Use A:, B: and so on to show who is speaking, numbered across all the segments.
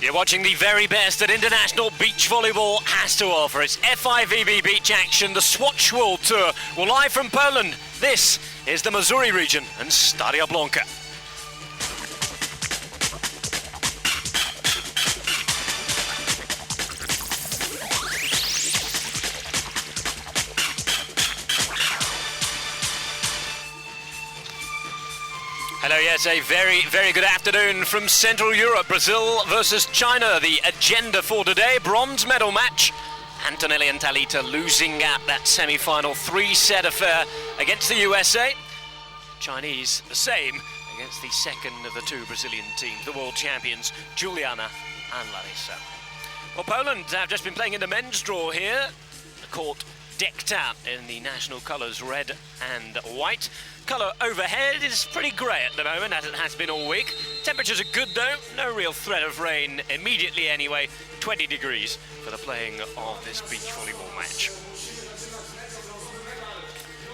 A: You're watching the very best that international beach volleyball has to offer. It's FIVB Beach Action, the SWATCH World Tour. We're live from Poland. This is the Mazury region and Stadia Blanca. Hello, yes, a very, very good afternoon from Central Europe. Brazil versus China, the agenda for today. Bronze medal match. Antonelli and Talita losing at that semi-final three-set affair against the USA. Chinese the same against the second of the two Brazilian teams, the world champions, Juliana and Larissa. Well, Poland have just been playing in the men's draw here. The court decked out in the national colours, red and white. Colour overhead is pretty grey at the moment, as it has been all week. Temperatures are good though, no real threat of rain immediately anyway. 20 degrees for the playing of this beach volleyball match.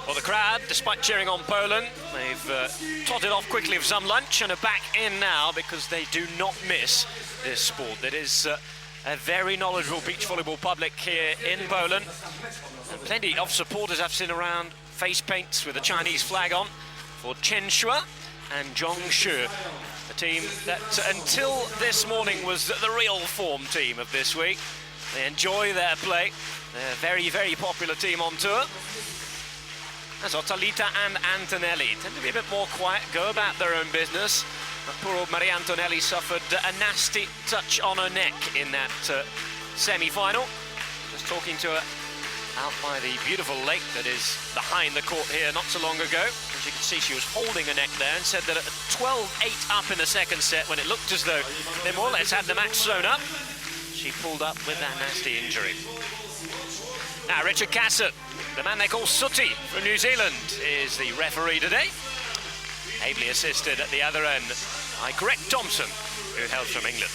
A: Well, the crowd, despite cheering on Poland, they've totted off quickly for some lunch and are back in now because they do not miss this sport. It is a very knowledgeable beach volleyball public here in Poland. And plenty of supporters I've seen around, face paints with the Chinese flag on for Xue-Zhang Xi, a team that until this morning was the real form team of this week. They enjoy their play. They're a very, very popular team on tour. And so Talita and Antonelli tend to be a bit more quiet, go about their own business. But poor old Maria Antonelli suffered a nasty touch on her neck in that semi-final. Just talking to her out by the beautiful lake that is behind the court here not so long ago. As you can see, she was holding her neck there and said that at 12-8 up in the second set, when it looked as though they more or less had the match sewn up, she pulled up with that nasty injury. Now, Richard Cassett, the man they call Sooty from New Zealand, is the referee today. Ably assisted at the other end by Greg Thompson, who hails from England.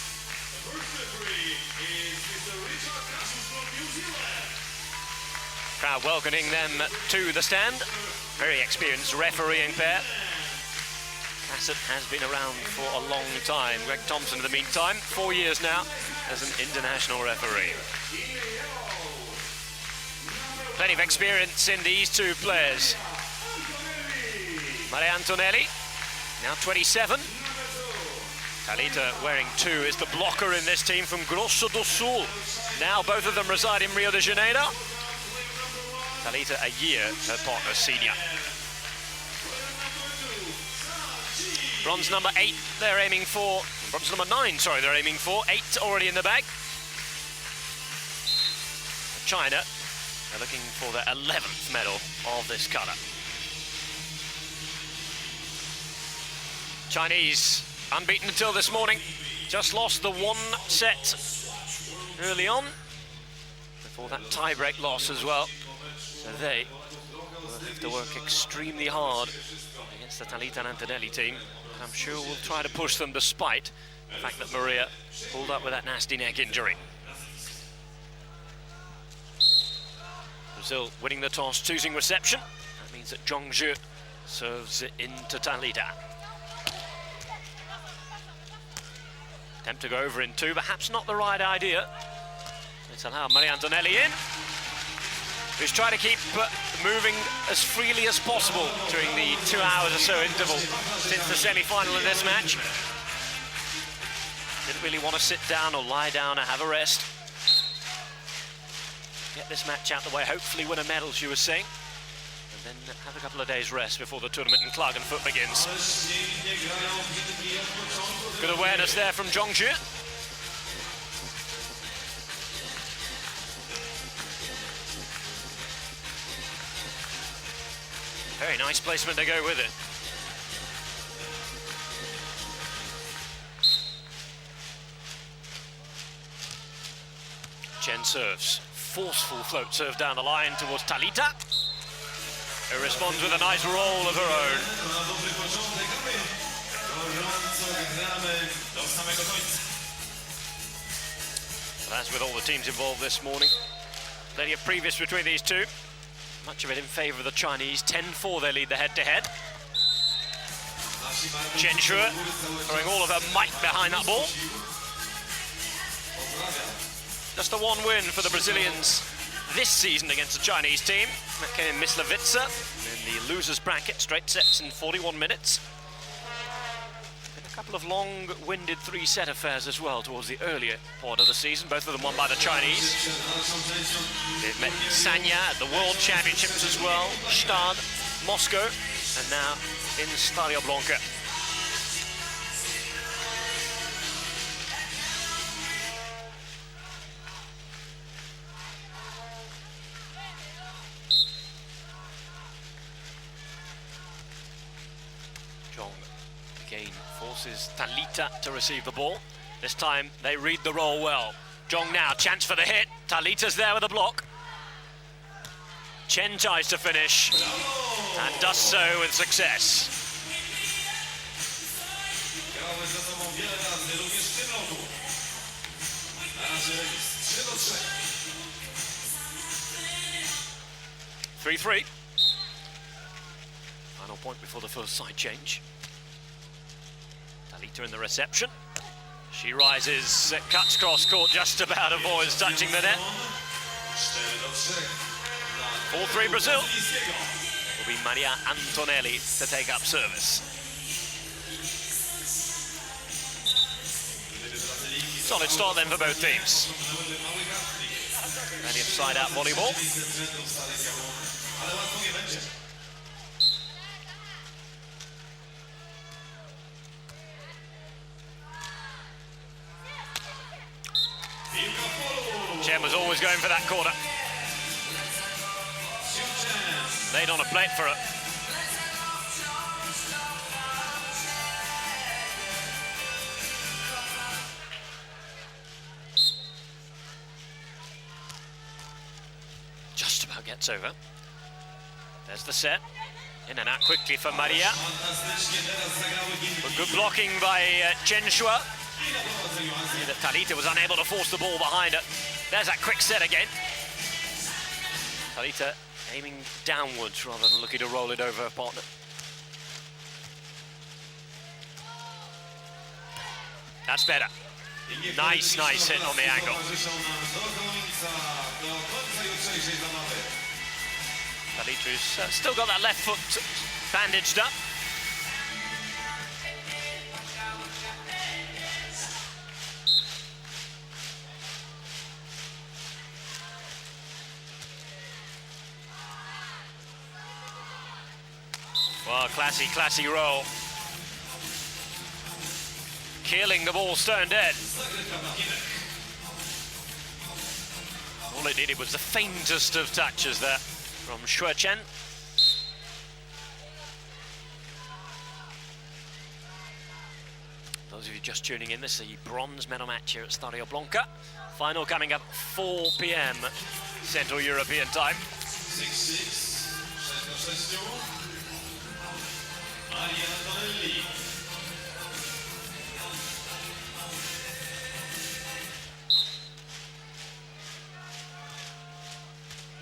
A: Crowd welcoming them to the stand. Very experienced refereeing pair. Cassett has been around for a long time. Greg Thompson, in the meantime, 4 years now as an international referee. Plenty of experience in these two players. Maria Antonelli, now 27. Talita, wearing 2, is the blocker in this team from Grosso do Sul. Now both of them reside in Rio de Janeiro. Talita a year her partner senior. Bronze number 8 they're aiming for. Bronze number 9, sorry, they're aiming for. 8 already in the bag. China, they're looking for their 11th medal of this colour. Chinese unbeaten until this morning. Just lost the 1 set early on before that tie-break loss as well. So they will have to work extremely hard against the Talita and Antonelli team. And I'm sure we'll try to push them despite the fact that Maria pulled up with that nasty neck injury. Brazil winning the toss, choosing reception. That means that Zhang Xi serves it into Talita. Attempt to go over in 2, perhaps not the right idea. Let's allow Maria Antonelli in, who's trying to keep moving as freely as possible during the 2 hours or so interval since the semi-final in this match. Didn't really want to sit down or lie down or have a rest. Get this match out the way, hopefully win a medal, she was saying, and then have a couple of days rest before the tournament in Klagenfurt begins. Good awareness there from Zhang Xi. Very nice placement to go with it. Chen serves. Forceful float serve down the line towards Talita, who responds with a nice roll of her own. Well, as with all the teams involved this morning, plenty of previous between these two. Much of it in favour of the Chinese. 10-4 they lead the head-to-head. Xue throwing all of her might behind that ball. Just the one win for the Brazilians this season against the Chinese team. That came in Myslovica in the losers bracket, straight sets in 41 minutes. And a couple of long-winded three-set affairs as well towards the earlier part of the season, both of them won by the Chinese. They've met Sanya at the World Championships as well, Stade, Moscow, and now in Stadio Blanca. Again, forces Talita to receive the ball. This time they read the role well. Zhong now, chance for the hit. Talita's there with a block. Chen tries to finish and does so with success. (3-3). Final point before the first side change. Talita in the reception. She rises, cuts cross court, just about avoids touching the net. 4-3 Brazil. It will be Maria-Antonelli to take up service. Solid start then for both teams. Plenty of side-out volleyball. Chen was always going for that corner. Laid on a plate for it. Just about gets over. There's the set. In and out quickly for Maria. But good blocking by Xue-Zhang. That Talita was unable to force the ball behind her. There's that quick set again. Talita aiming downwards rather than looking to roll it over her partner. That's better. Nice hit on the angle. Talita's still got that left foot bandaged up. Well, classy roll. Killing the ball stone dead. All it needed was the faintest of touches there from Xue-Zhang. Those of you just tuning in, this is the bronze medal match here at Stadio Blanca. Final coming up 4 p.m. Central European time. 6-6.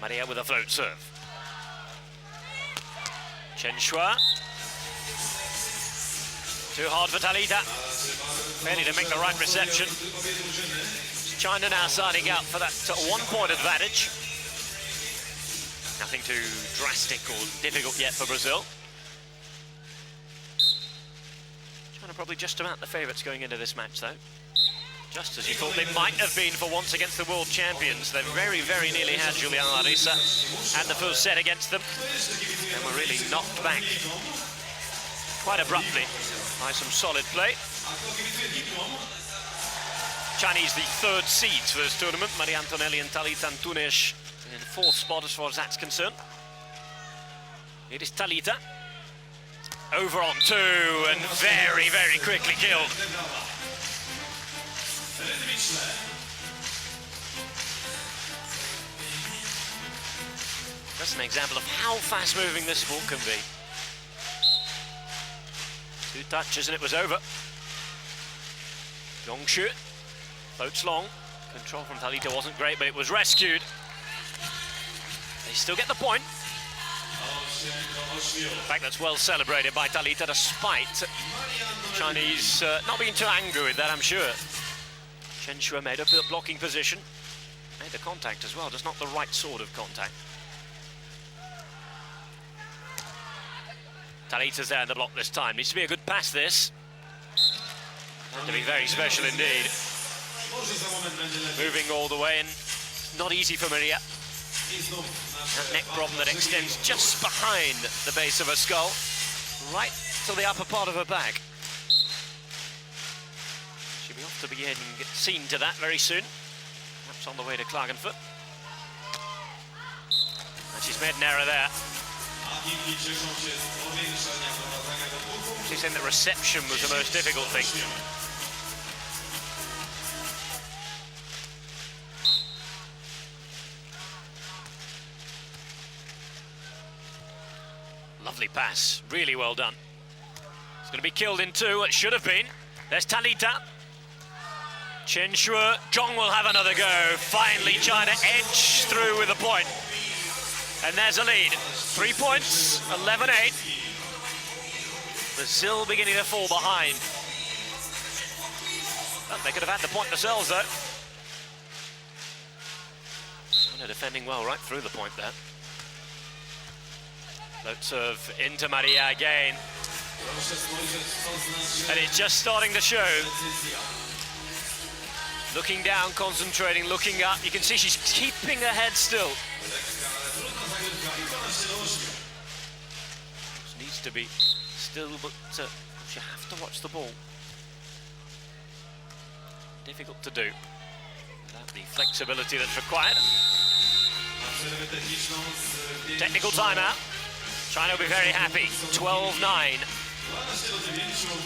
A: Maria with a float serve. Xue-Zhang. Too hard for Talita. Failing to make the right reception. China now siding up for that 1 point advantage. Nothing too drastic or difficult yet for Brazil. China probably just about the favourites going into this match though. Just as you thought they might have been for once against the world champions. They very nearly had Julian Larissa at the first set against them. And were really knocked back quite abruptly by some solid play. Chinese the 3rd seeds for this tournament. Maria-Antonelli and Talita-Antonelli in 4th spot as far as that's concerned. It is Talita. Over on 2 and very quickly killed. That's an example of how fast-moving this sport can be. 2 touches and it was over. Zhang Xi floats long. Control from Talita wasn't great, but it was rescued. They still get the point. In fact, that's well celebrated by Talita, despite Chinese not being too angry with that, I'm sure. Xue-Zhang made up the blocking position. Made the contact as well, just not the right sort of contact. Talita's there in the block this time. Needs to be a good pass, this. Had to be very special indeed. Moving all the way, and not easy for Maria. That neck problem that extends just behind the base of her skull, right to the upper part of her back. She'll be off to be getting seen to that very soon. Perhaps on the way to Klagenfurt. And she's made an error there. She's saying the reception was the most difficult thing. Lovely pass, really well done. It's going to be killed in two, it should have been. There's Talita. Xue-Zhang will have another go. Finally trying to edge through with a point. And there's a lead. 3 points, 11-8. Brazil beginning to fall behind. Well, they could have had the point themselves, though. China defending well right through the point there. Float serve into Maria again. And it's just starting to show. Looking down, concentrating, looking up. You can see she's keeping her head still. She needs to be still, but you have to watch the ball. Difficult to do without the flexibility that's required. Technical timeout. China will be very happy. 12-9.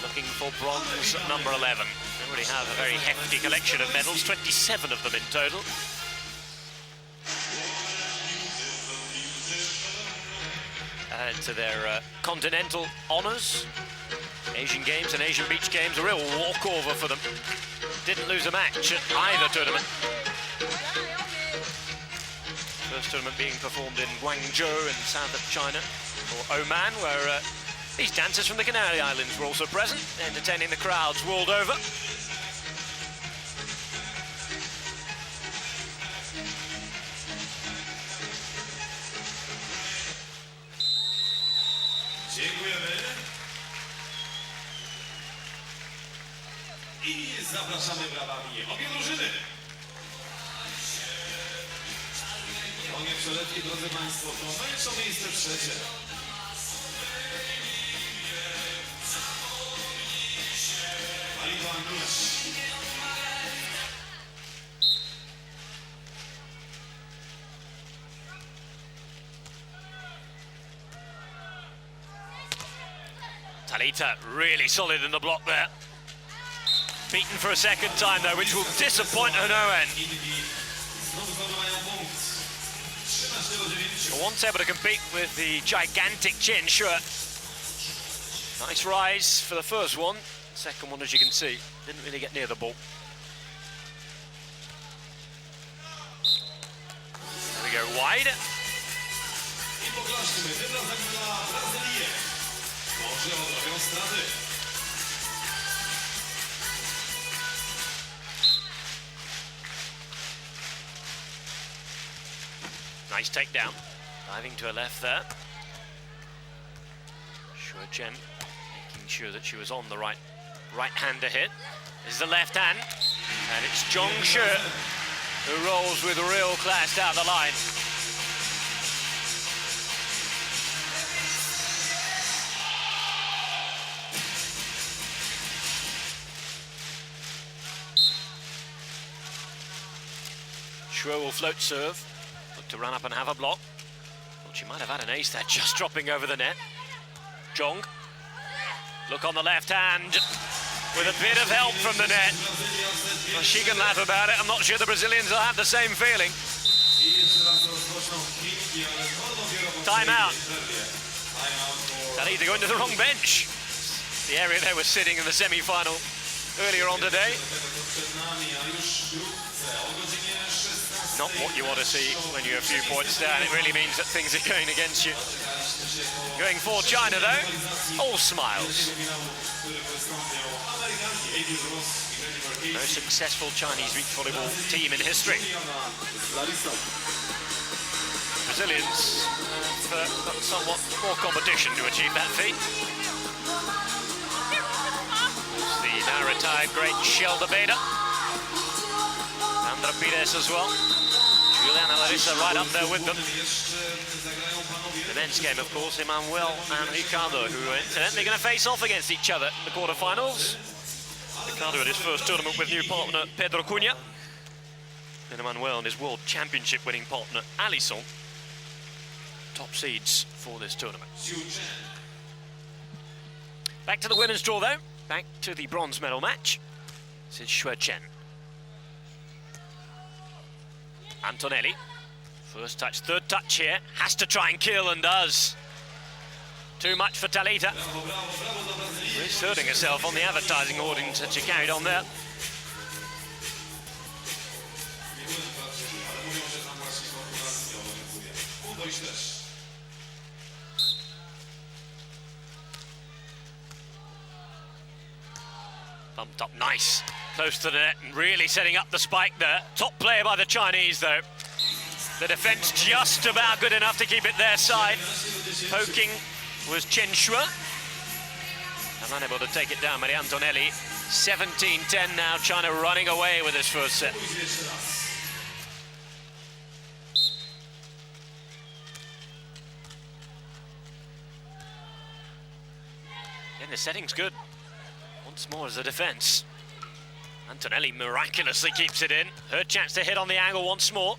A: Looking for bronze number 11. They already have a very hefty collection of medals, 27 of them in total. Add to their continental honours. Asian Games and Asian Beach Games, a real walkover for them. Didn't lose a match at either tournament. First tournament being performed in Guangzhou in south of China, or Oman, where these dancers from the Canary Islands were also present, entertaining the crowds world over.
B: I zapraszamy brawami obie drużyny. Konie przelewki, drodzy Państwo, to zajęczą miejsce trzecie. Talita-Antonelli.
A: Talita really solid in the block there. Beaten for a second time though, which will disappoint her no end. For once able to compete with the gigantic Xue. Nice rise for the first one. Second one, as you can see, didn't really get near the ball. There we go, wide. Nice takedown. Diving to her left there. Xue-Zhang making sure that she was on the right hand to hit. This is the left hand. And it's Zhang Xi who rolls with real class down the line. Xue will float serve. Look to run up and have a block. Well, she might have had an ace there, just dropping over the net. Zhang. Look on the left hand with a bit of help from the net. Well, she can laugh about it. I'm not sure the Brazilians will have the same feeling. Time out. Talita going to the wrong bench. The area they were sitting in the semi-final earlier on today. Not what you want to see when you're a few points down. It really means that things are going against you. Going for China though, all smiles. Most successful Chinese beach volleyball team in history. Brazilians have got somewhat more competition to achieve that feat. The now retired great Shelda Beda. Andra Pires as well. Juliana Larissa right up there with them. The men's game, of course, Emmanuel and Ricardo, who are incidentally going to face off against each other in the quarterfinals. Ricardo at his first tournament with new partner Pedro Cunha. And Emmanuel and his World Championship winning partner Alisson. Top seeds for this tournament. Back to the women's draw though. Back to the bronze medal match. This is Xue-Zhang. Antonelli. First touch, third touch here. Has to try and kill and does. Too much for Talita. Reasserting herself on the advertising audience that she carried on there. Bumped up nice, close to the net, and really setting up the spike there. Top player by the Chinese though. The defense just about good enough to keep it their side. Poking was Chen Xue. And unable to take it down, Maria Antonelli. 17-10 now, China running away with this first set. And the setting's good. Once more as a defense. Antonelli miraculously keeps it in. Her chance to hit on the angle once more.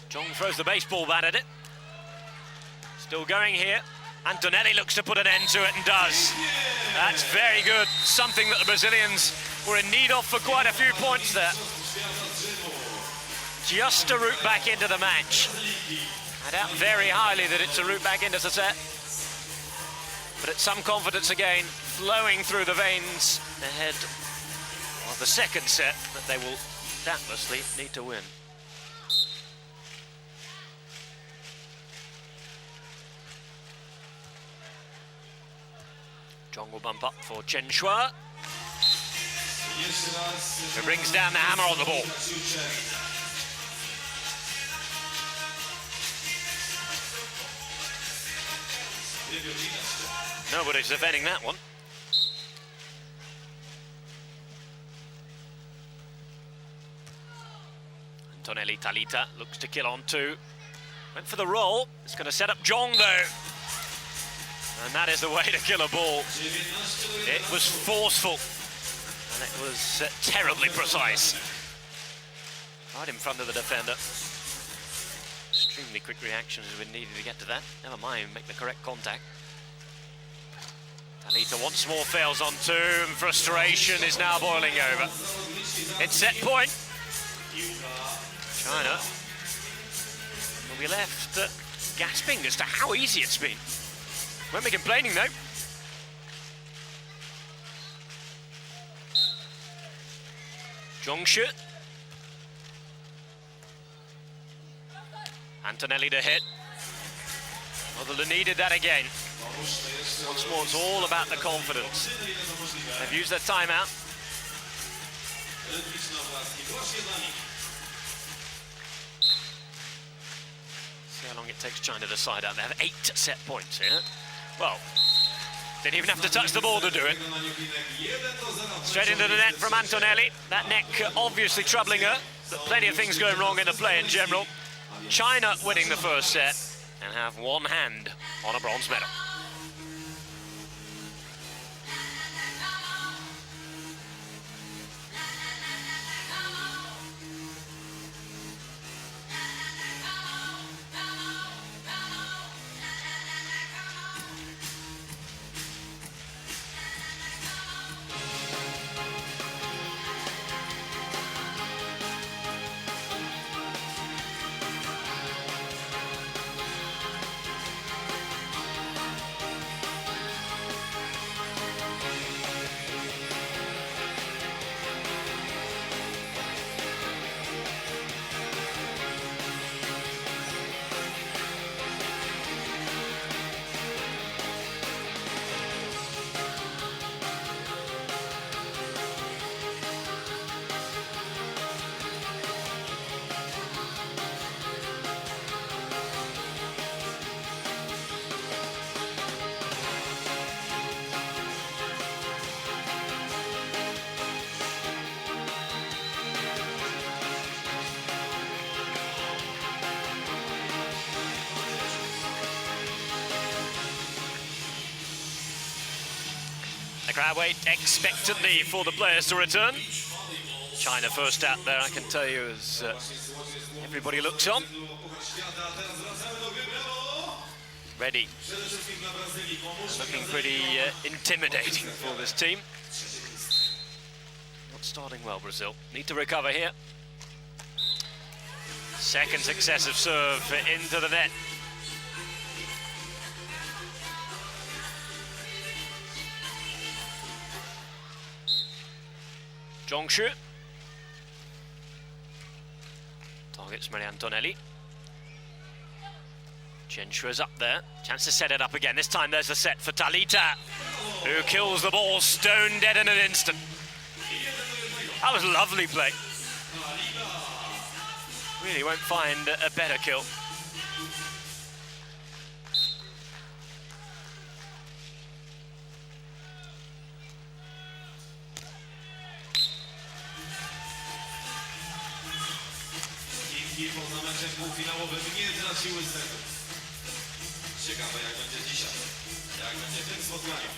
A: Zhang throws the baseball bat at it. Still going here. Antonelli looks to put an end to it and does. That's very good. Something that the Brazilians were in need of for quite a few points there. Just a route back into the match. I doubt very highly that it's a route back into the set. But it's some confidence again, flowing through the veins ahead of the second set that they will doubtlessly need to win. Zhang will bump up for Chen Xue, who brings down the hammer on the ball. Nobody's defending that one. Antonelli Talita looks to kill on two. Went for the roll. It's going to set up Zhang though. And that is the way to kill a ball. It was forceful. And it was terribly precise. Right in front of the defender. Extremely quick reaction as we needed to get to that. Never mind, make the correct contact. Talita once more fails on two, and frustration is now boiling over. It's set point. China will be left gasping as to how easy it's been. Won't be complaining though. Zhang Xi. Antonelli to hit. Well, they needed that again. Once more, it's all about the confidence. They've used their timeout. See how long it takes China to side out. They have 8 set points here. Well, didn't even have to touch the ball to do it. Straight into the net from Antonelli. That neck obviously troubling her, but plenty of things going wrong in the play in general. China winning the first set and have one hand on a bronze medal. Crowd wait expectantly for the players to return. China first out there, I can tell you, as everybody looks on. Ready. Looking pretty intimidating for this team. Not starting well, Brazil. Need to recover here. Second successive serve into the net. Zhang Xi. Targets Talita-Antonelli. Xue-Zhang up there. Chance to set it up again. This time there's a set for Talita, who kills the ball stone dead in an instant. That was lovely play. Really won't find a better kill.
B: Teamki poza meczem półfinałowym nie traciły serc. Ciekawe jak będzie dzisiaj, jak będzie w tym spotkaniu.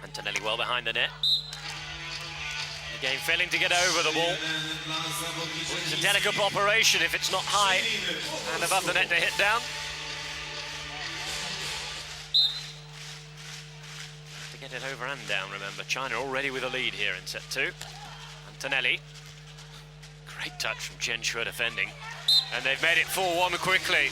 A: Antonelli well behind the net. Again, failing to get over the ball. It's a delicate operation if it's not high and above the net to hit down. To get it over and down, remember. China already with a lead here in set two. Antonelli. Great touch from Xue defending. And they've made it 4-1 quickly.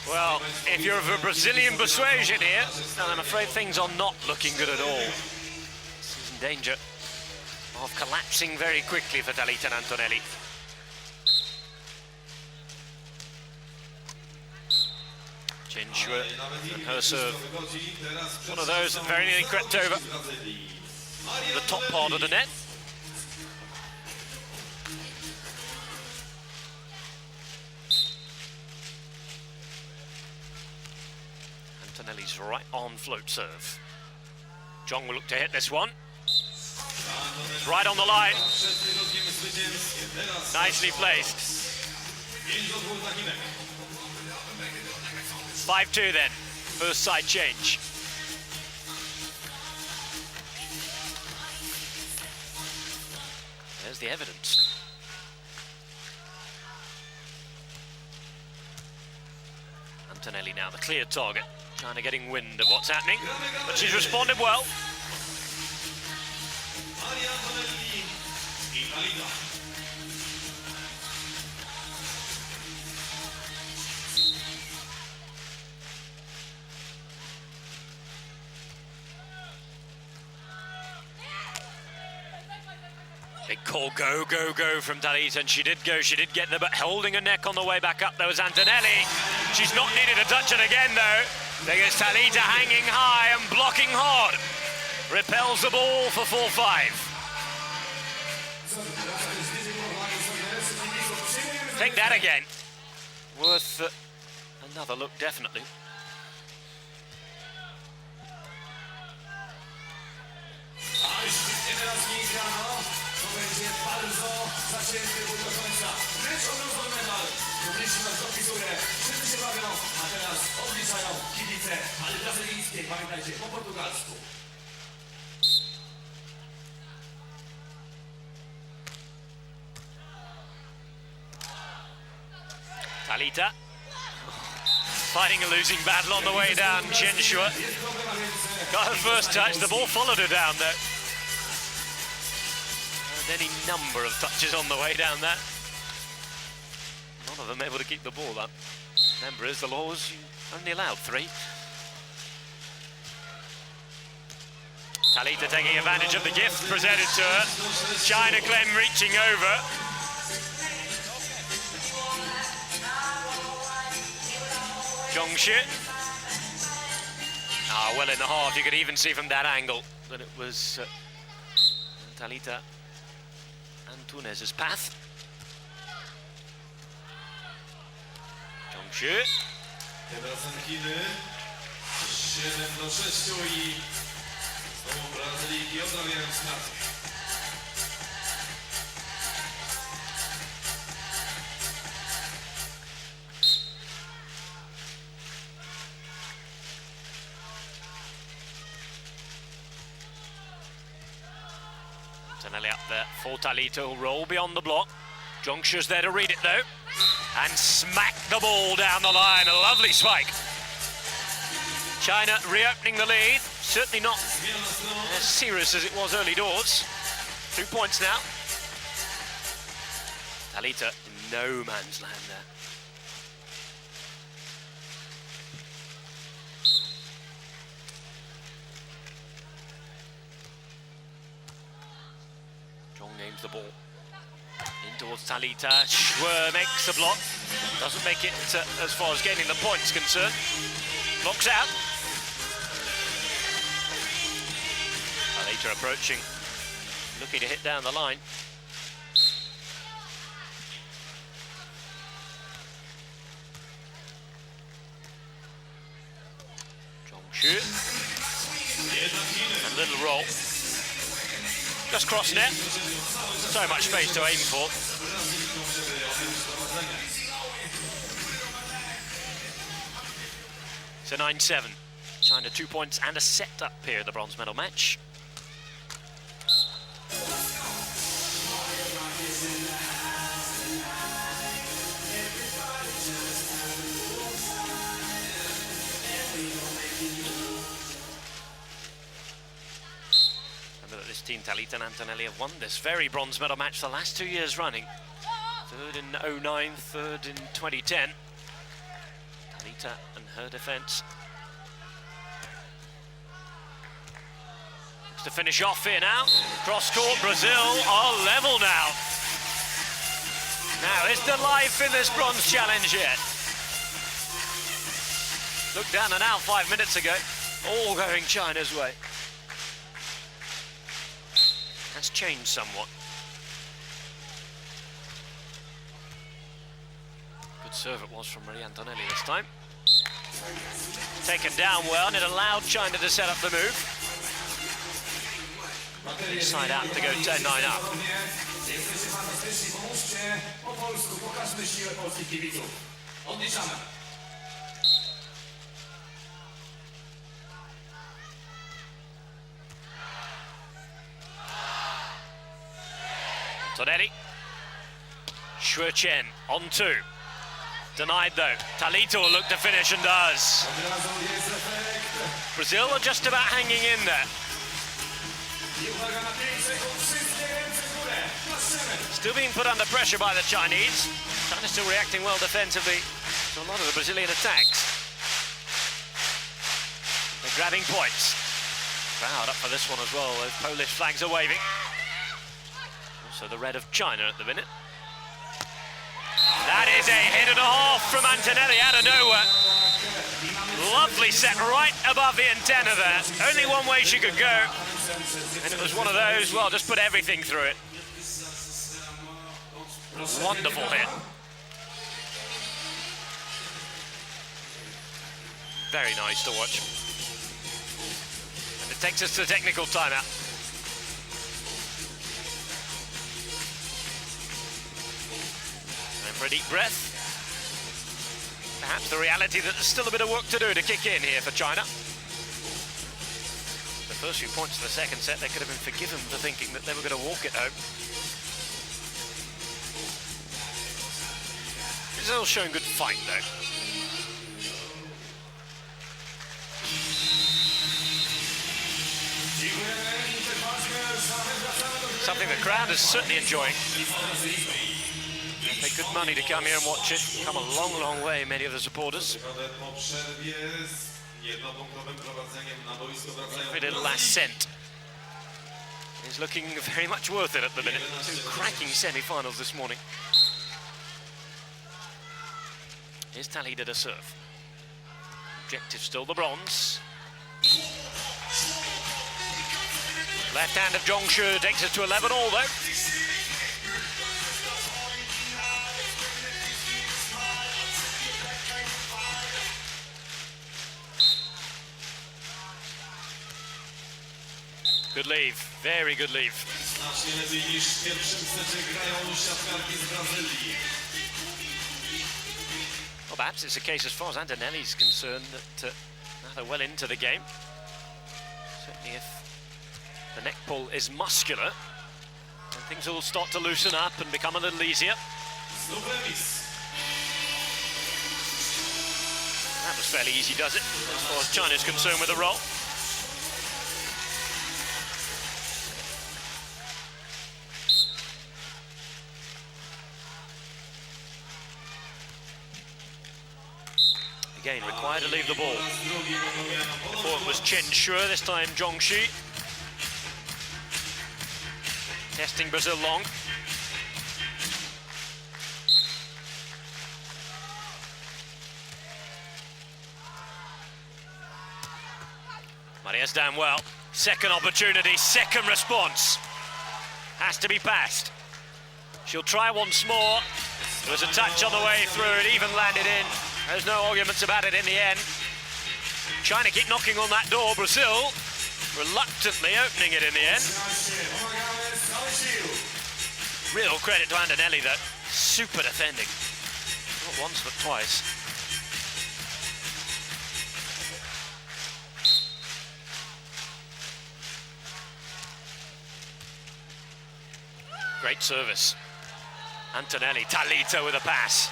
A: Well, if you're of a Brazilian persuasion here, then I'm afraid things are not looking good at all. This is in danger of collapsing very quickly for Talita-Antonelli. Xue and her serve. One of those that very nearly crept over the top part of the net. Antonelli's right on float serve. Zhang will look to hit this one. Right on the line. Nicely placed. 5-2 then. First side change. There's the evidence. Antonelli now the clear target. China getting wind of what's happening, but she's responded well. Big call, go, go, go from Talita, and she did go, she did get there, but holding her neck on the way back up, there was Antonelli. She's not needed to touch it again, though. There's Talita hanging high and blocking hard. Repels the ball for 4-5. Take that again. Worth another look, definitely.
B: Będzie bardzo zacięty do końca. Mecz o brązowy medal. Publiczność dopisuje. Wszyscy się bawią, a teraz odliczają kibice, ale brazylijskie, pamiętajcie, po portugalsku.
A: Talita fighting a losing battle on the way down. Xue got her first touch, the ball followed her down there. Any number of touches on the way down there. None of them able to keep the ball up. Remember, as the laws, you only allowed 3. Talita taking advantage of the gift presented to her. China Clem reaching over. Zhang Xi. Ah, well in the half. You could even see from that angle that it was Talita-Antonelli's path. Zhang Xi.
B: Tymczasem Chiny 7-6 i znowu Brazylijki odrabiają straty.
A: Antonelli up there for Talita, who'll roll beyond the block. Zhang Xi's there to read it though, and smack the ball down the line. A lovely spike. China reopening the lead, certainly not as serious as it was early doors. 2 points now. Talita in no man's land there. Zhang aims the ball in towards Talita. Xue makes the block. Doesn't make it as far as gaining the points concerned. Blocks out. Talita approaching, looking to hit down the line. Zhang Xi. A little roll. Just cross net. So much space to aim for. It's a 9-7. China 2 points and a set up here in the bronze medal match. Remember that this team, Talita-Antonelli, have won this very bronze medal match the last 2 years running. Third in 2009, third in 2010. Talita and her defence. Looks to finish off here now. Cross court, Brazil are level now. Now, is there life in this bronze challenge yet? Look down and out 5 minutes ago. All going China's way. That's changed somewhat. Good serve it was from Mazury Orlen this time. Taken down well, and it allowed China to set up the move. Side out to go 10-9 up. Antonelli. Xue-Zhang on 2. Denied though. Talita will look to finish and does. Brazil are just about hanging in there. Still being put under pressure by the Chinese. China still reacting well defensively to a lot of the Brazilian attacks. They're grabbing points. Crowd up for this one as well. Those Polish flags are waving. Also the red of China at the minute. That is a hit and a half from Antonelli out of nowhere. Lovely set right above the antenna there. Only one way she could go. And it was one of those, well, just put everything through it. Wonderful hit. Very nice to watch. And it takes us to the technical timeout. For a deep breath. Perhaps the reality that there's still a bit of work to do to kick in here for China. The first few points of the second set, they could have been forgiven for thinking that they were going to walk it home. Brazil showing good fight though. Something the crowd is certainly enjoying. Pay good money to come here and watch it. Come a long, long way, many of the supporters. Every little last cent is looking very much worth it at the minute. 2 cracking semi-finals this morning. Here's Talita to serve. Objective still the bronze. Left hand of Zhang Xi takes us to 11 all though. Good leave, very good leave. Well, perhaps it's a case as far as Antonelli's concerned that now they're well into the game. Certainly if the neck pull is muscular, Things will start to loosen up and become a little easier. That was fairly easy, does it, as far as China's concerned with the roll. Again, required to leave the ball. Before it was Xue-Zhang, this time Zhang Xi. Testing Brazil long. Maria's down well. Second opportunity, second response. Has to be passed. She'll try once more. There was a touch on the way through, it even landed in. There's no arguments about it in the end. China keep knocking on that door. Brazil reluctantly opening it in the end. Real credit to Antonelli though. Super defending. Not once but twice. Great service. Antonelli, Talita with a pass.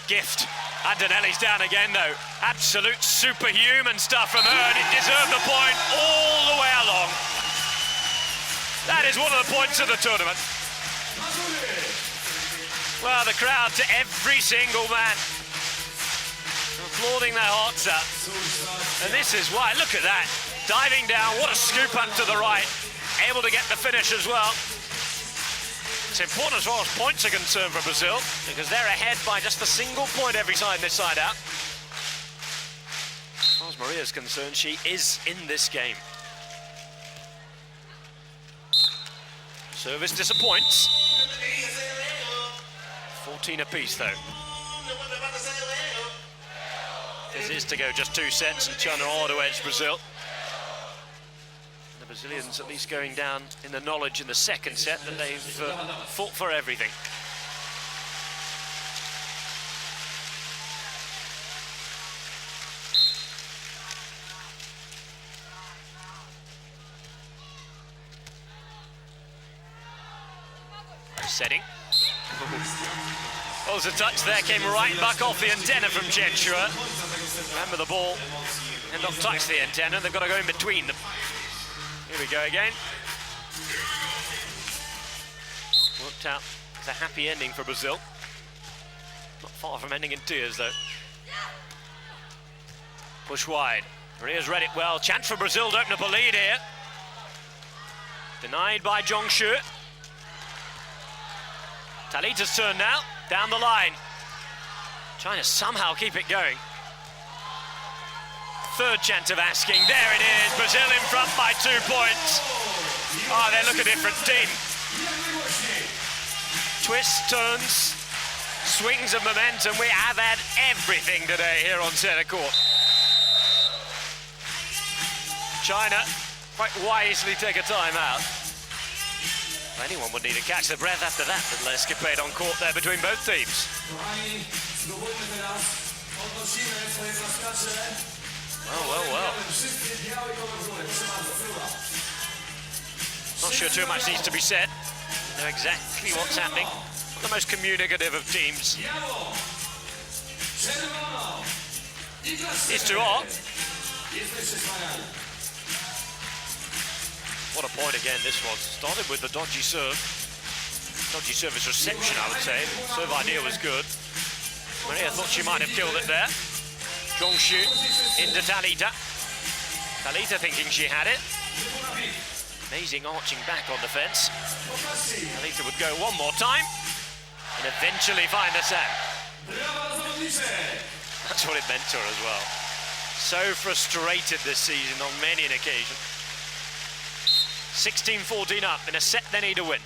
A: Gift. Antonelli's down again though. Absolute superhuman stuff from her, and it deserved the point all the way along. That is one of the points of the tournament. Well, the crowd to every single man, applauding their hearts out. And this is why, look at that. Diving down, what a scoop up to the right. Able to get the finish as well. It's important as far as points are concerned for Brazil, because they're ahead by just a single point every side this side out. As far as Maria's concerned, she is in this game. Service disappoints. 14 apiece though. This is to go just 2 sets, and China are to edge Brazil. The Brazilians at least going down in the knowledge in the second set that they've fought for everything. Setting. Well, there's a touch there, came right back off the antenna from Xue-Zhang. Remember, the ball and not touch the antenna, they've got to go in between them. Here we go again. Worked out as a happy ending for Brazil. Not far from ending in tears though. Push wide. Maria's read it well. Chance for Brazil to open up a lead here. Denied by Zhang Xi. Talita's turn now, down the line. China somehow keep it going. Third chance of asking, there it is, Brazil in front by 2 points. Oh, they look a different team. Twists, turns, swings of momentum. We have had everything today here on centre court. China quite wisely take a time out. Anyone would need to catch their breath after that little escapade on court there between both teams. Well. Not sure too much needs to be said. Know exactly what's happening. Not the most communicative of teams. It's too hot. What a point again this was. Started with the dodgy serve. Dodgy service reception, I would say. Serve idea was good. Maria thought she might have killed it there. Zhang Xi into Talita. Talita thinking she had it. Amazing arching back on defense. Talita would go one more time and eventually find the sand. That's what it meant to her as well. So frustrated this season on many an occasion. 16-14 up in a set they need to win.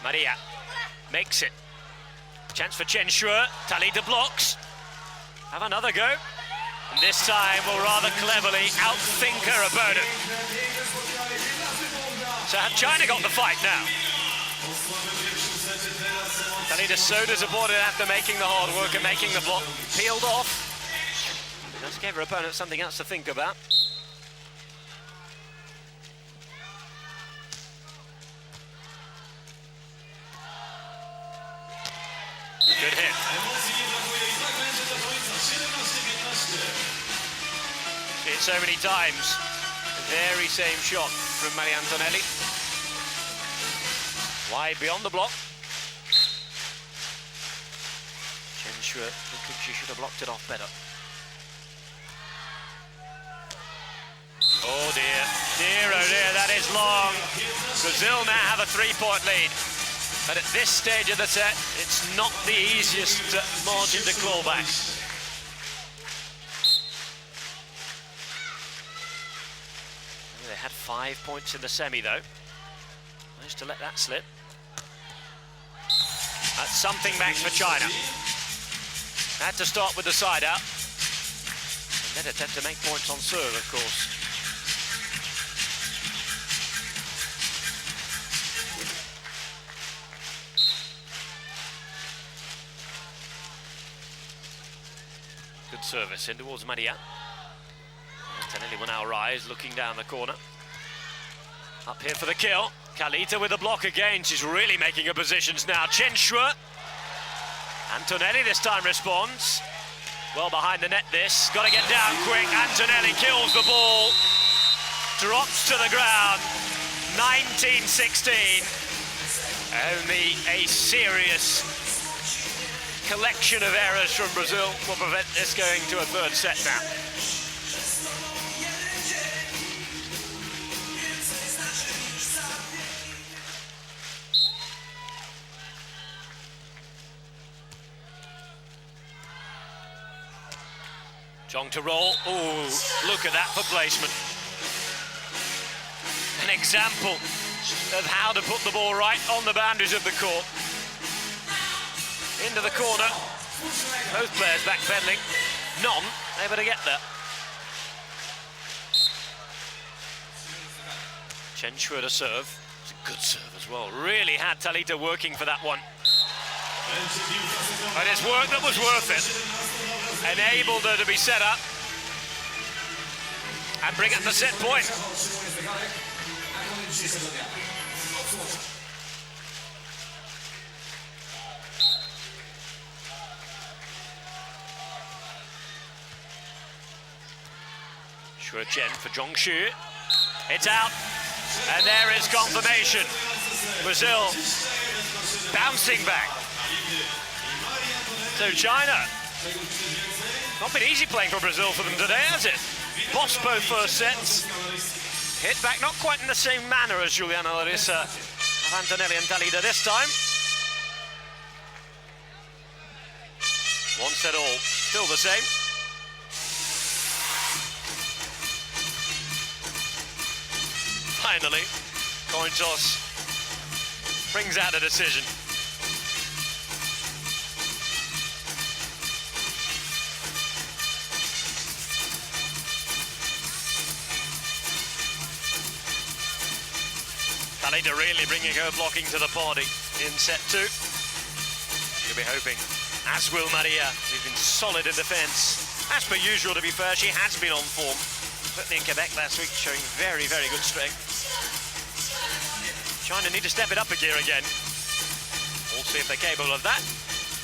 A: Maria makes it. Chance for Xue-Zhang. Talita blocks. Have another go. And this time will rather cleverly outthink her opponent. So have China got the fight now? Talita's so disappointed after making the hard work and making the block. Peeled off. Just gave her opponent something else to think about. so many times. The very same shot from Antonelli. Wide beyond the block. Xue thinking she should have blocked it off better. Oh dear, dear oh dear, that is long. Brazil now have a 3-point lead. But at this stage of the set, it's not the easiest margin to claw back. They had 5 points in the semi though. Managed to let that slip. That's something back for China. Had to start with the side out. And then attempt to make points on serve, of course. Good service in towards Maria. Antonelli will now rise, looking down the corner. Up here for the kill. Talita with the block again. She's really making her positions now. Xue. Antonelli this time responds. Well behind the net this. Got to get down quick. Antonelli kills the ball. Drops to the ground. 19-16. Only a serious collection of errors from Brazil will prevent this going to a third set now. Zhang to roll. Oh, look at that for placement. An example of how to put the ball right on the boundaries of the court. Into the corner. Both players backpedaling. None able to get there. Xue to serve. It's a good serve as well. Really had Talita working for that one. And it's work that was worth it. Enabled her to be set up and bring up the set point. Xue-Zhang for Zhang Xi. It's out, and there is confirmation. Brazil bouncing back. So China, not been easy playing for Brazil for them today, has it? Bossed both first sets. Hit back, not quite in the same manner as Juliana Larissa of Antonelli and Talita this time. One set all, still the same. Finally, coin toss brings out a decision. Talita really bringing her blocking to the party in set 2. She'll be hoping, as will Maria, who's been solid in defence. As per usual, to be fair, she has been on form. Certainly in Quebec last week, showing very, very good strength. China need to step it up a gear again. We'll see if they're capable of that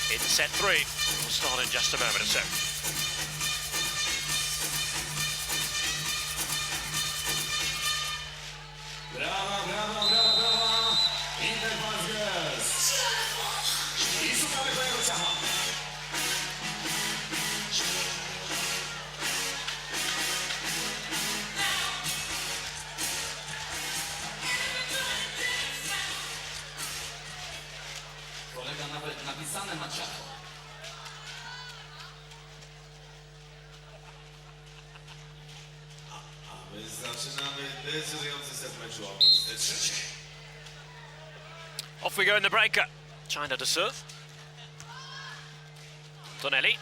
A: in set 3. We'll start in just a moment or so.
B: Brava, brava, brava, brava. Intervals girls. I szukamy twojego ciacha. Kolega nawet napisane ma ciacho.
C: Zaczynamy decydujący set meczu o miejsce trzecie.
A: Off we go in the breaker. China to serve. Antonelli.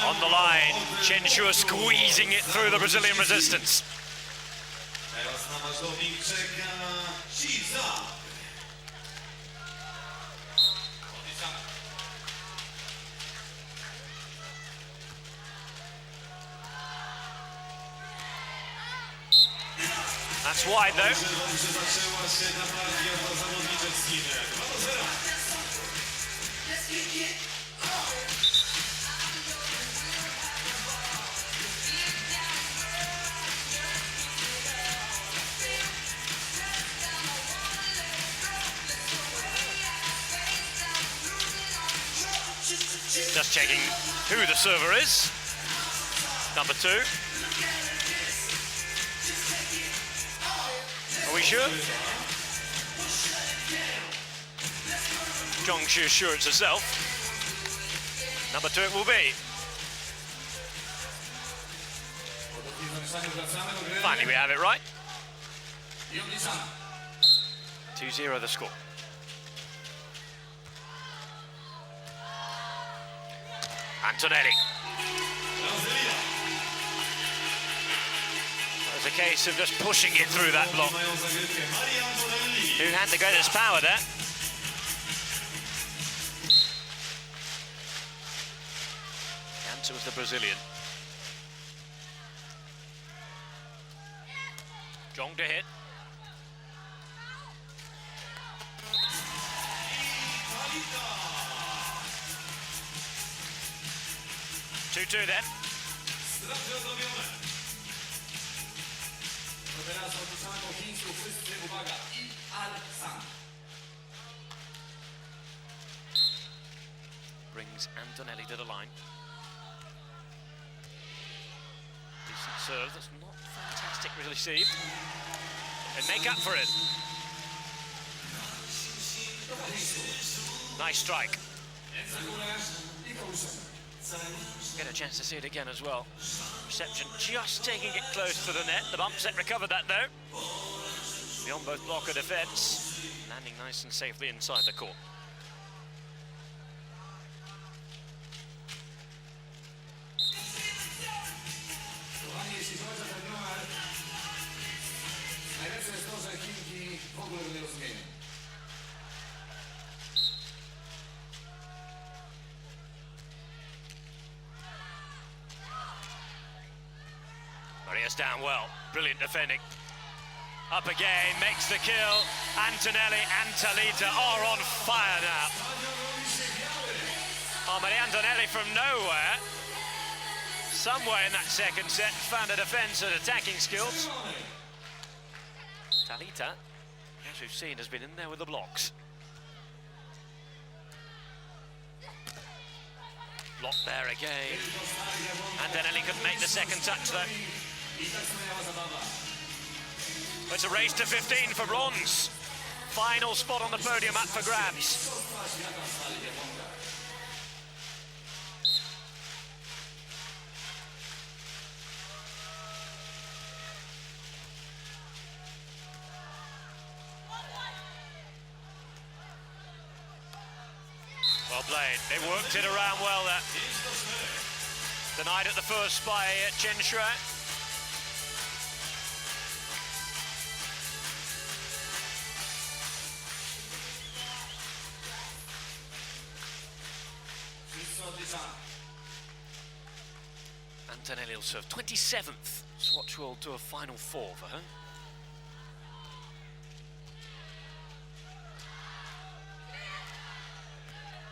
A: On the line, Xue squeezing it through the Brazilian resistance.
C: Teraz na marzownik czeka Xue-Zhang.
A: That's wide though.
C: Zaczęła się ta partia dla zawodniczek z Chin. 2-0.
A: Just checking who the server is. Number 2. Are we sure? Zhang Xi is sure it's herself. Number 2 it will be. Finally we have it right. 2-0 the score. Antonelli. It was a case of just pushing it through that block. Who had the greatest power there? The answer was the Brazilian. Zhang to hit. Two then. Brings Antonelli to the line. Decent serve, that's not fantastically received. And make up for it. Nice strike. Get a chance to see it again as well. Reception just taking it close to the net. The bump set recovered that though. Beyond both blocker defence. Landing nice and safely inside the court. Maria's down well, brilliant defending. Up again, makes the kill. Antonelli and Talita are on fire now. Oh, Maria Antonelli from nowhere. Somewhere in that second set, found a defence and attacking skills. Talita, as we've seen, has been in there with the blocks. Block there again. Antonelli couldn't make the second touch though. It's a race to 15 for bronze. Final spot on the podium up for grabs. Well played. They worked it around well there. Denied at the first by Xue-Zhang. Antonelli will serve 27th Swatch World Tour Final 4 for her.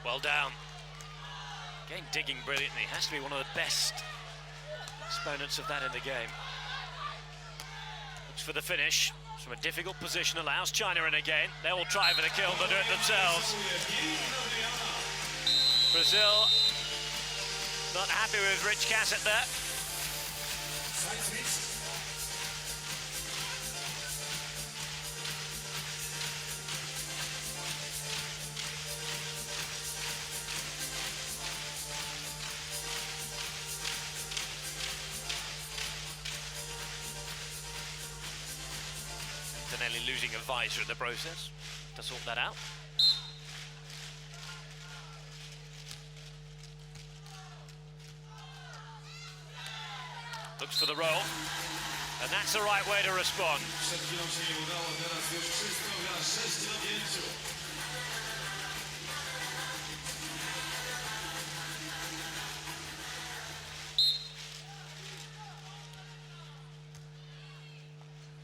A: Well down. Again, digging brilliantly. Has to be one of the best exponents of that in the game. Looks for the finish. From a difficult position, allows China in again. They will try for the kill, they'll do it themselves. Brazil not happy with Rich Cassett there. Antonelli losing a visor in the process to sort that out. Looks for the roll, and that's the right way to respond.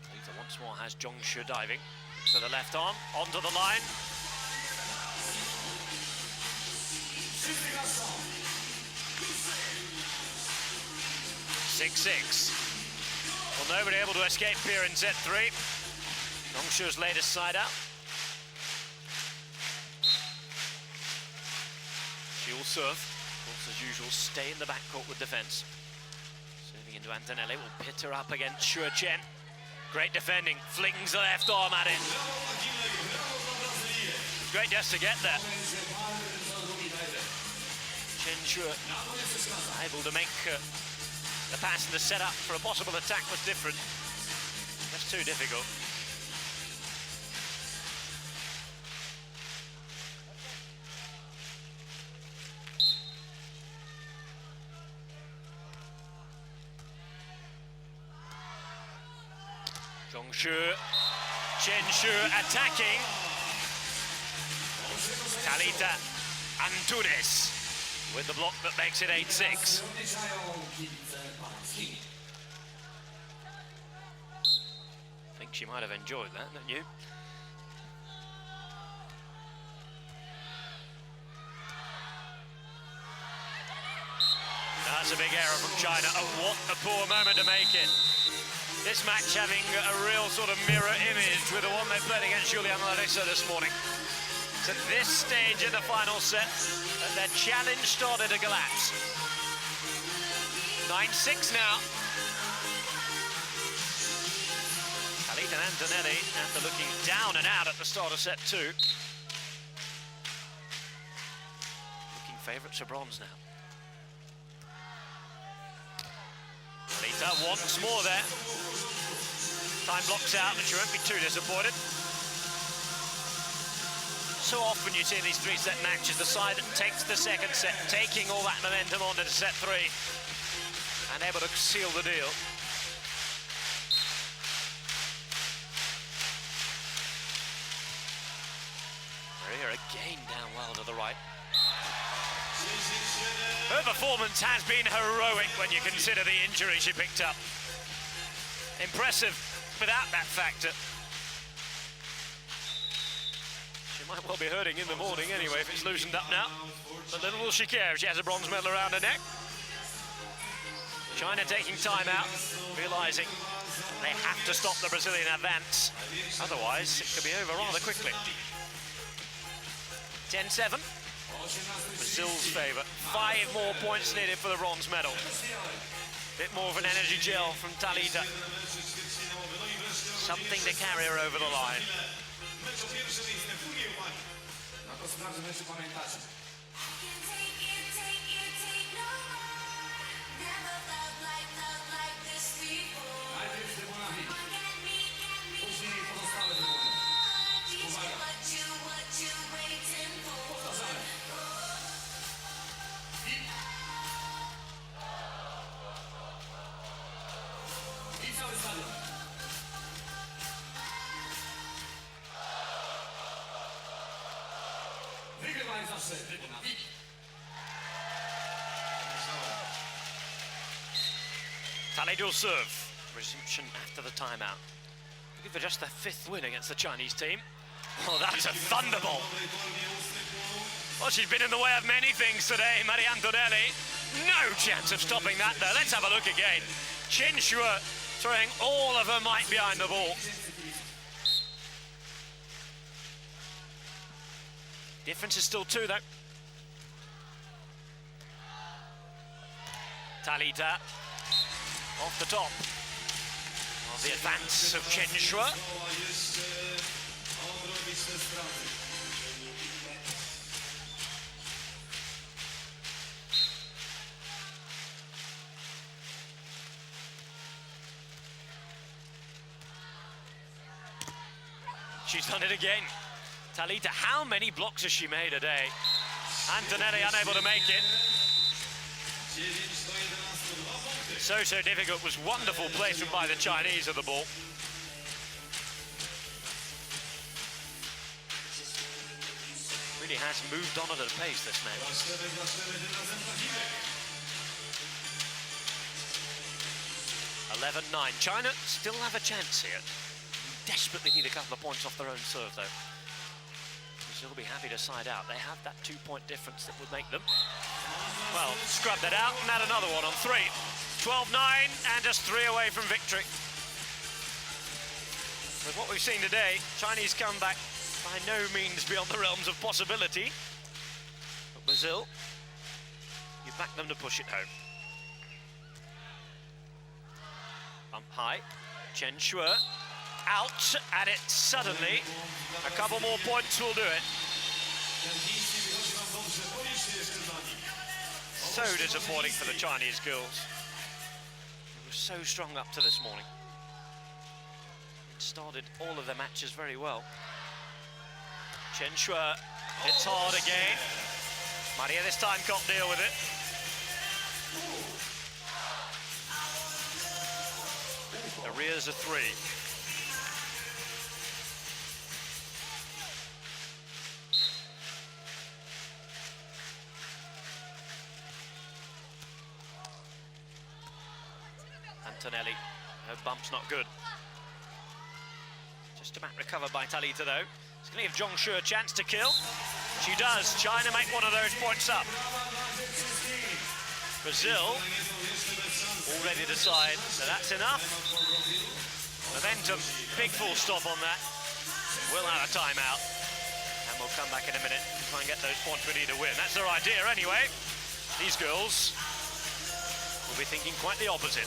A: Talita once more has Zhang Xi diving. Looks for the left arm, onto the line. Six. Well, nobody able to escape here in set 3. Zhang Xi's latest side out. She will serve. as usual, stay in the backcourt with defense. Serving into Antonelli, will pit her up against Xue-Zhang. Great defending, flings the left arm at it. Great just to get there. Xue able to make the pass and the setup for a possible attack was different. That's too difficult. Xue-Zhang attacking. Talita-Antonelli with the block that makes it 8-6. I think she might have enjoyed that, don't you? That's a big error from China. Oh, what a poor moment to make it. This match having a real sort of mirror image with the one they played against Julian Larissa this morning. It's at this stage in the final set that their challenge started to collapse. 9-6 now. Talita-Antonelli after looking down and out at the start of set 2. Looking favourites for bronze now. Talita once more there. Time blocks out, but she won't be too disappointed. So often you see in these 3-set matches, the side that takes the second set, taking all that momentum on to set 3, and able to seal the deal. Maria again down well to the right. Her performance has been heroic when you consider the injury she picked up. Impressive without that factor. She might well be hurting in the morning anyway if it's loosened up now. But little will she care if she has a bronze medal around her neck. China taking time out, realising they have to stop the Brazilian advance. Otherwise, it could be over rather quickly. 10-7. Brazil's favour. 5 more points needed for the bronze medal. Bit more of an energy gel from Talita. Something to carry her over the line. Talita serve. Resumption after the timeout. Looking for just their 5th win against the Chinese team. Oh, that's a thunderbolt. Well, she's been in the way of many things today, Maria Antonelli. No chance of stopping that, though. Let's have a look again. Xue throwing all of her might behind the ball. Difference is still 2, though. Talita off the top of the advance of Xue. She's done it again. Talita, how many blocks has she made a day? Antonelli unable to make it. So difficult. Was wonderful placement by the Chinese of the ball. Really has moved on at a pace, this match. 11-9. China still have a chance here. Desperately need a couple of points off their own serve, though. Brazil will be happy to side out. They have that 2-point difference that would make them, well, scrub that out and add another one on 3. 12-9 and just 3 away from victory. With what we've seen today, Chinese comeback by no means beyond the realms of possibility. But Brazil, you back them to push it home. Up high, Chen Xue out, and it suddenly, a couple more points will do it. So disappointing for the Chinese girls. They were so strong up to this morning. Started all of their matches very well. Chen Xue hits hard again. Maria this time can't deal with it. Arrears of 3. Antonelli, her bump's not good. Just about recovered by Talita though. It's going to give Zhang Xi a chance to kill. She does. China make one of those points up. Brazil already decide that that's enough. Momentum, big full stop on that. We'll have a timeout. And we'll come back in a minute and try and get those points we need to win. That's their idea anyway. These girls will be thinking quite the opposite.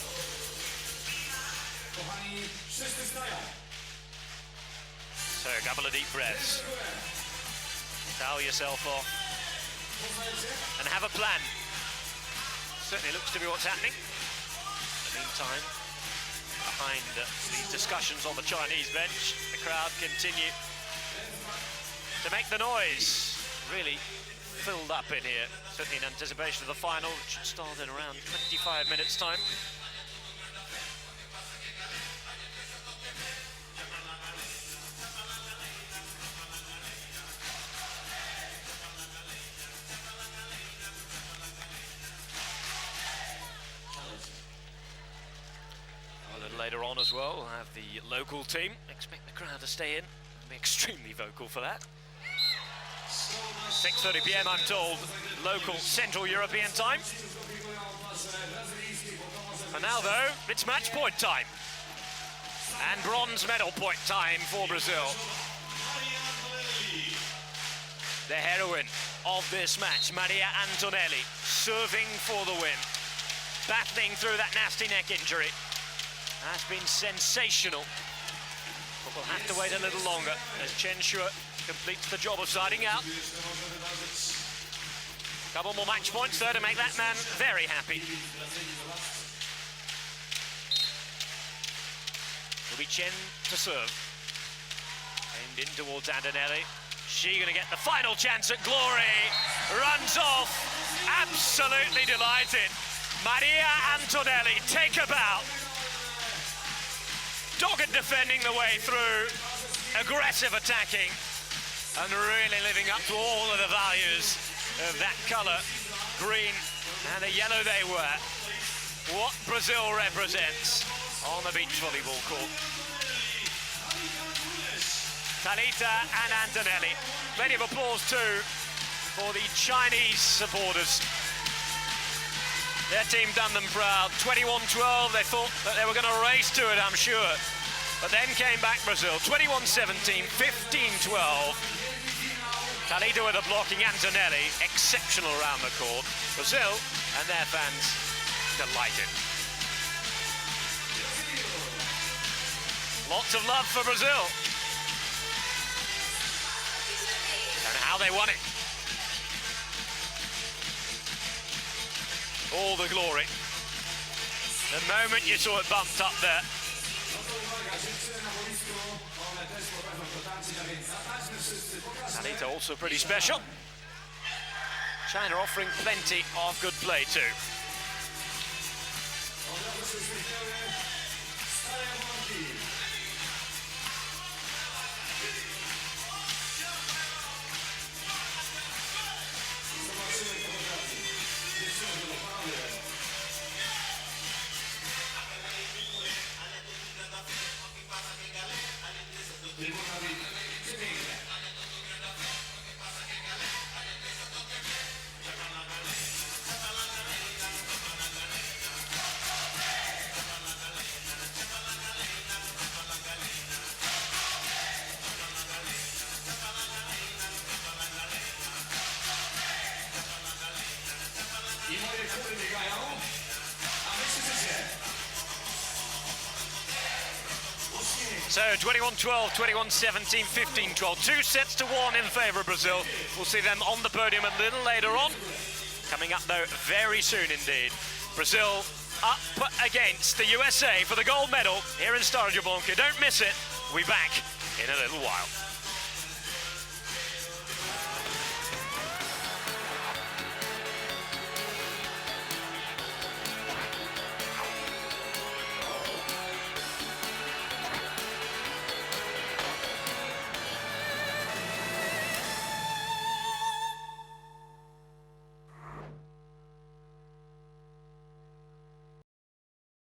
A: So a couple of deep breaths. Towel yourself off and have a plan. Certainly looks to be what's happening. In the meantime, behind these discussions on the Chinese bench, the crowd continue to make the noise. Really filled up in here, certainly in anticipation of the final, which should start in around 25 minutes time. Later on as well, we'll have the local team. Expect the crowd to stay in and be extremely vocal for that. 6:30 p.m. I'm told, local Central European time. And now though, it's match point time. And bronze medal point time for Brazil. The heroine of this match, Maria Antonelli, serving for the win. Battling through that nasty neck injury. Has been sensational, but we'll have to wait a little longer as Chen Xue completes the job of siding out. Couple more match points there to make that man very happy. Will be Chen to serve. Aimed in towards Antonelli. She gonna get the final chance at glory. Runs off, absolutely delighted. Maria Antonelli, take a bow. Dogged defending the way through, aggressive attacking, and really living up to all of the values of that colour, green and the yellow they wear. What Brazil represents on the beach volleyball court. Talita and Antonelli. Plenty of applause too for the Chinese supporters. Their team done them proud. 21-12, they thought that they were going to race to it, I'm sure. But then came back Brazil. 21-17, 15-12. Talita with a blocking, Antonelli, exceptional around the court. Brazil and their fans delighted. Lots of love for Brazil. And how they won it. All the glory. The moment you saw it bumped up there. Talita also pretty special. China offering plenty of good play too. So 21-12, 21-17, 15-12. 2 sets to 1 in favour of Brazil. We'll see them on the podium a little later on. Coming up though very soon indeed. Brazil up against the USA for the gold medal here in Stade Blanca. Don't miss it. We'll be back in a little while.